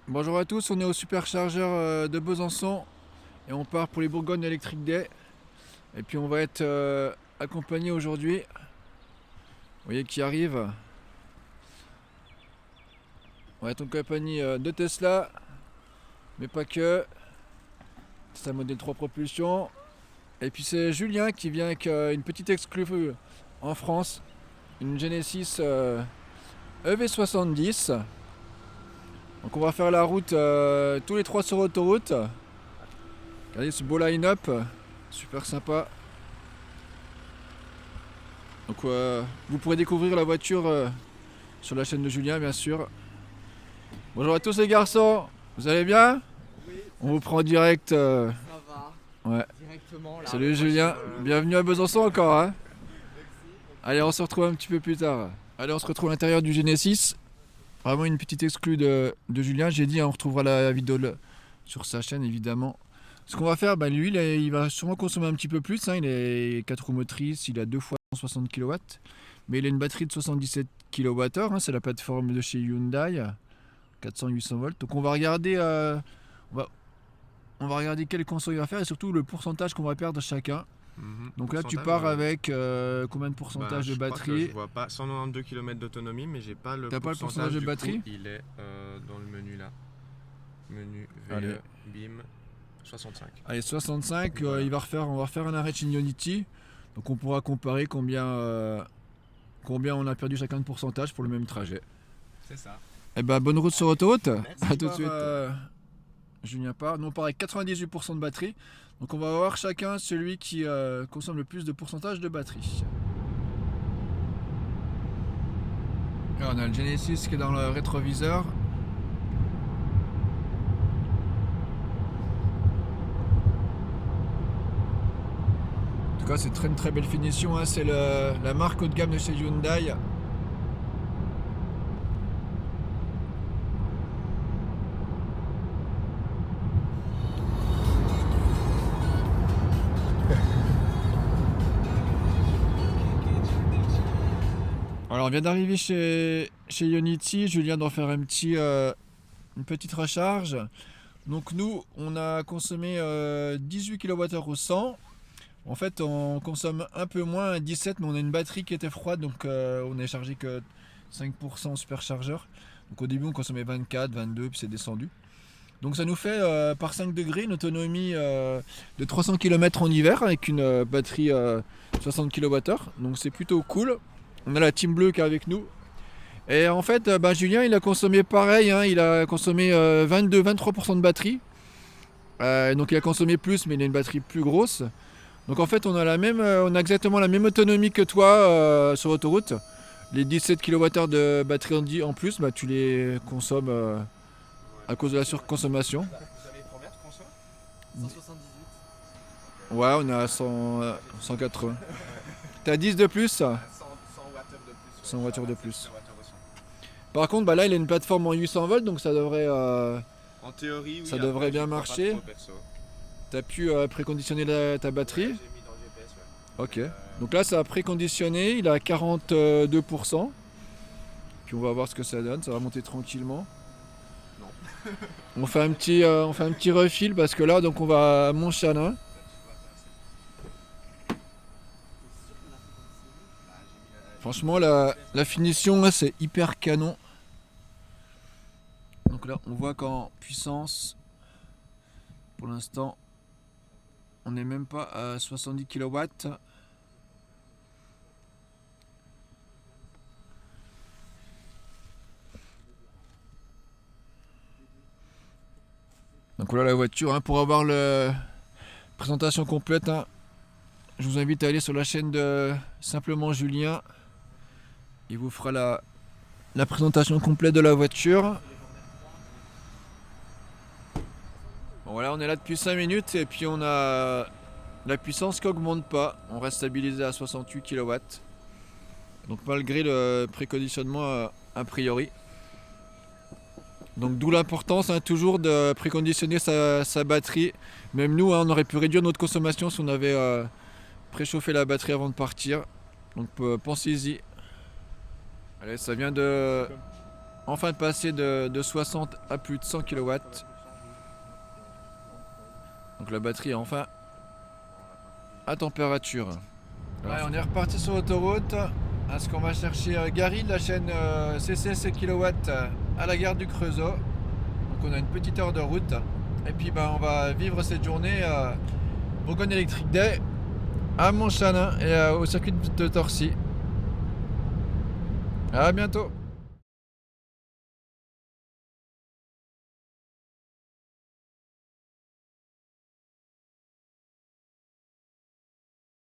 Bonjour à tous, on est au superchargeur de Besançon et on part pour les Bourgognes Electric Day. Et puis on va être accompagné aujourd'hui. Vous voyez qui arrive. On va être en compagnie de Tesla, mais pas que. C'est un modèle 3 propulsion. Et puis c'est Julien qui vient avec une petite exclue en France, une Genesis EV70. Donc on va faire la route tous les trois sur autoroute. Regardez ce beau line-up, super sympa. Donc vous pourrez découvrir la voiture sur la chaîne de Julien, bien sûr. Bonjour à tous les garçons, vous allez bien? Oui, On vous prend en direct. ça va. Ouais. Directement là. Salut Julien, bienvenue à Besançon encore. Hein. Merci. Allez, on se retrouve un petit peu plus tard. Allez, on se retrouve à l'intérieur du Genesis. Vraiment une petite exclue de Julien. J'ai dit, hein, on retrouvera la vidéo sur sa chaîne évidemment. Ce qu'on va faire, lui, il va sûrement consommer un petit peu plus. Hein. Il est 4 roues motrices, il a 2 fois 160 kW. Mais il a une batterie de 77 kWh. Hein. C'est la plateforme de chez Hyundai. 400-800 volts. Donc on va regarder, on va regarder quel conso il va faire et surtout le pourcentage qu'on va perdre chacun. Donc là, tu pars avec combien de pourcentage de batterie? Je vois pas 192 km d'autonomie, mais j'ai pas le T'as pas le pourcentage de du batterie? coup, il est dans le menu là. Menu Allez. VE, BIM, 65. Allez, 65, Voilà. on va refaire un arrêt chez Ionity. Donc on pourra comparer combien on a perdu chacun de pourcentage pour le même trajet. C'est ça. Et bonne route sur autoroute. Merci. À tout de suite. Julien part. Nous on part avec 98% de batterie. Donc on va voir chacun celui qui consomme le plus de pourcentage de batterie. Là, on a le Genesis qui est dans le rétroviseur. En tout cas, c'est une très belle finition. Hein. C'est la marque haut de gamme de chez Hyundai. Alors on vient d'arriver chez Ionity, Julien doit faire une petite recharge. Donc nous on a consommé 18 kWh au 100. En fait on consomme un peu moins, 17, mais on a une batterie qui était froide, donc on n'est chargé que 5% superchargeur. Donc au début on consommait 24, 22, puis c'est descendu. Donc ça nous fait par 5 degrés une autonomie de 300 km en hiver avec une batterie 60 kWh. Donc c'est plutôt cool. On a la team bleue qui est avec nous. Et en fait, Julien, il a consommé pareil. Hein, il a consommé 22-23% de batterie. Donc il a consommé plus, mais il a une batterie plus grosse. Donc en fait, on a exactement la même autonomie que toi sur l'autoroute. Les 17 kWh de batterie en plus, tu les consommes à cause de la surconsommation. Vous avez combien de conso 178. Ouais, on est à 180. T'as 10 de plus? 100 watts de plus. 100 voitures de plus. 100 watts au 100. Par contre, là, il a une plateforme en 800 volts, donc ça devrait. En théorie, oui. Ça devrait après, bien j'y crois marcher. pas trop, perso. T'as pu préconditionner ta batterie. J'ai mis dans le GPS, ouais. Ok. Donc là, ça a préconditionné. Il est à 42%. Puis on va voir ce que ça donne. Ça va monter tranquillement. Non. On fait un petit refill parce que là, donc on va à Montchanin. Franchement, la finition, là, c'est hyper canon. Donc là, on voit qu'en puissance, pour l'instant, on n'est même pas à 70 kW. Donc voilà la voiture. Hein. Pour avoir la présentation complète, hein, je vous invite à aller sur la chaîne de Simplement Julien. Il vous fera la présentation complète de la voiture. Bon, voilà, on est là depuis 5 minutes et puis on a la puissance qui augmente pas. On reste stabilisé à 68 kW. Donc malgré le préconditionnement a priori. Donc d'où l'importance toujours de préconditionner sa batterie. Même nous, on aurait pu réduire notre consommation si on avait préchauffé la batterie avant de partir. Donc pensez-y. Allez, ça vient de enfin de passer de 60 à plus de 100 kW. Donc la batterie est enfin à température. Ouais, on est reparti sur l'autoroute. Est-ce qu'on va chercher Gary de la chaîne CCS Kilowatt à la gare du Creusot. Donc on a une petite heure de route. Et puis on va vivre cette journée Bourgogne Electric Day à Montchanin et au circuit de Torcy. À bientôt.